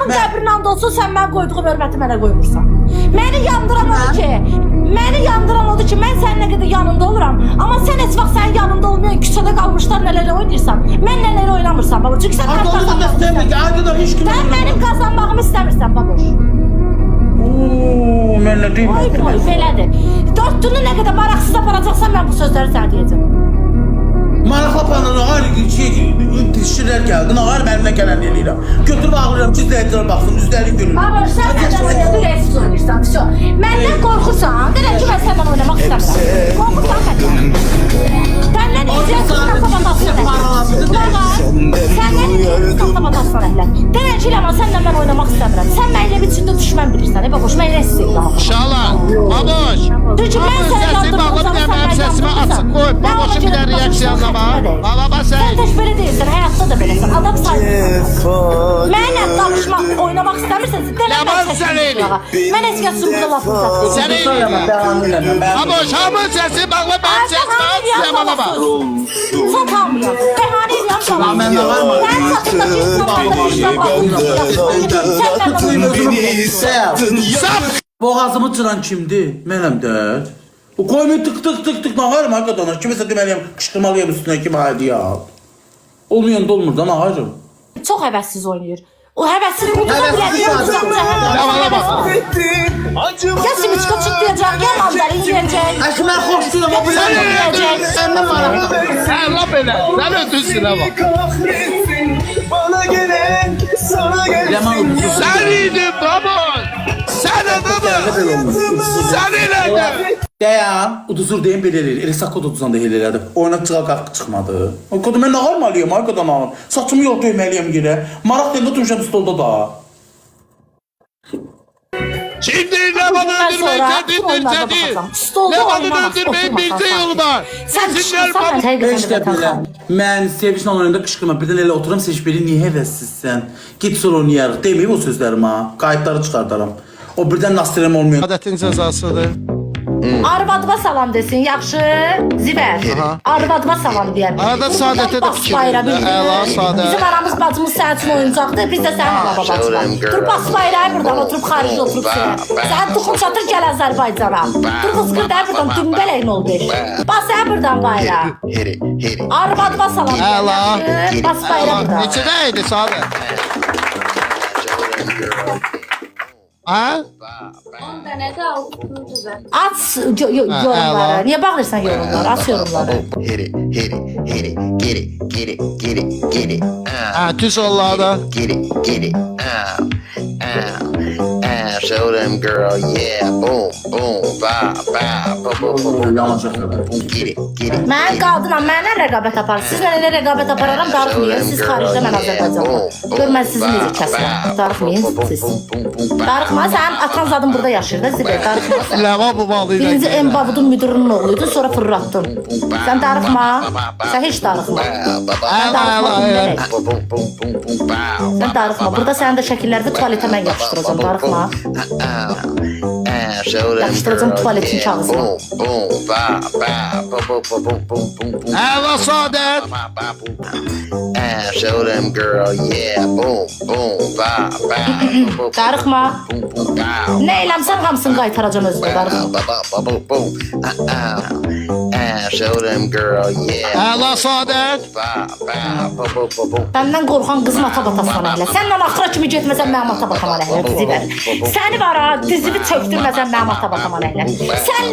Anamın qəbrinin and olsun, sən mən qoyduğum hörməti mənə qoymursan. Məni yandıran odur ki, mən sənin nə qədər yanında oluram. Amma sən heç vaxt sənin yanında olmayan küçədə qalmışlar nələrlə oynayırsan. Mən nələrlə oynamırsan baba. Çünki sən mənim qazanmağımı istəmirsən baboş. Mən nə deyim? Ay belədir. Dörtlünü nə qədər maraqsız aparacaqsan mən bu sözləri sənə deyəcəm. Maraqla panını ağır dişçilər gəldi. Ağır mənimlə gələn eləyirəm. Götürüb ağlayıram ki, izləyicilər baxsın, üzlərin gülür. Baboş, sən məndən oynayır, rəfsiz oynayırsan. Məndən qorxursan, deyirəm ki, mən səndən oynamaq istəmirəm. Qorxursan məndən. Səndən izləyən qızdan sabatasın əhlər. Səndən izləyən qızdan sabatasın əhlər. Deyirəm ki, Ləman, səndən mən oynamaq istəmirəm. Sən mənlə biçində düşmən bilirsən. Baboş, mən rəfsiz edirəm. Şala, baboş. Çünki mən səni yandırdım, sən mənim səsimi açıq qoy. Baboşun bir də reaksiyanla var. Alaba Sən sən. tək belə deyilsən, həyatda da beləsən. Adam sayılırsan. Mənlə danışmaq, oynamaq istəmirsən, Ləman sən eyli. Mən heç kəs sürüqlə lafını Sən eyli. Baboş, hamın səsi bağla, mənim səsimi aç, Ləmana bax. Sən tanımıyorum. Bəhanə edirəm sana. Mən də var mı? Sən çatındakı Sap. Boğazımı çıran kimdir? Mənəm də. O koymuyor tık nağarım hakikaten. Kimese demeliyim kışkırmalıyım üstüne kim haydi ya. Olmayan da olmur da nağarım. Çox həvəssiz oynayır. O həvəsini unuda biləcək. Ləmana bax. Ya simiçka çıtlayacaq, ya mandarin yiyəcək. Əşi mən xoşduyum o bilen Yiyəcək. Səndən maraqlı. Sən laf elə. Sən ötürsün ama. Bana gelen, sana gelen. Leman ucuz. Sən idin baboş. Sən adamı. Sən elədin. Dayan, uduzur deyim belə eləyir. Elə sakot uduzan da elə elədi. Oyuna çıxaq çıxmadı. O kadar mən nağarmalıyım hakikaten ağır. Saçımı yol döyməliyim yerə. Maraq deyəndə oturmuşam stolda da. Şimdi Ləmanı öldürmək sədindir. Ləmanı öldürmək bircə yolu var. Sən Sizinlər çıxırsan, mən İşte təqib belə. Mən sevişlə oyunda qışqırma. Birdən elə oturam seviş biri niyə həvəssizsən? Git sonra oynayarıq. Deməyim o sözlərimi ha. Qayıtları çıxardaram. O birdən nastirəm olmuyor. Adətin cəzasıdır. Arvadıma salam desin, yaxşı? Zivər. Arvadıma salam deyər. Arada Saadətə də fikir verin. Əla, Saadət. Bizim aramız bacımız sənin üçün oyuncaqdır, biz də sənin ana babacığıq. Dur bas bayrayı buradan oturub xaricdə oturub sen. Sən tuxum çatır gəl Azərbaycana. Dur qızqır da buradan dümbələk ol beş. Bas sən buradan bayrağı. Arvadıma salam deyər, Əla. yaxşı? Bas bayrağı buradan. Neçədə idi Saadət? Ha? Aç yorumları. Niyə bağırırsan yorumları? Aç yorumları. Ha, düz onlarda. Show them girl, yeah, boom, boom, ba, ba, boom, boom, boom, Yanacaq. get it, get it. Mən qadınam, mənə rəqabət apar. Sizlə elə rəqabət apararam, darıxmayın. Siz xaricdə, mən Azərbaycanda. Görməz sizin necə kəsəm. Darıxmayın siz. Darıxma, sənin atan zadın burada yaşayır da Zibir, darıxma. Ləman bu malıyla. Birinci Embavudun müdürünün oğluydun, sonra fırlattın. Sən darıxma, sən heç darıxma. Sən darıxma, dinlərək. Sən darıxma, burada sənin də şəkillərdə tualetə mən yapışdıracağım, darıxma. Yapışdıracağım tuvaletin kağızına. Əla Saadət. Show them girl, yeah, boom, boom, ba, ba, Darıxma. boom, boom, bow. Nə eləmsən hamısını qaytaracağım özümə, darıxma. Show them girl, yeah. Əla Saadət. Səndən qorxan qızın ata batasına əhlə. Səndən axıra kimi getməsən mənim ata batama əhlə, Zibər. Səni var ha, dizimi çöktürməsən mənim ata batama əhlə. Sən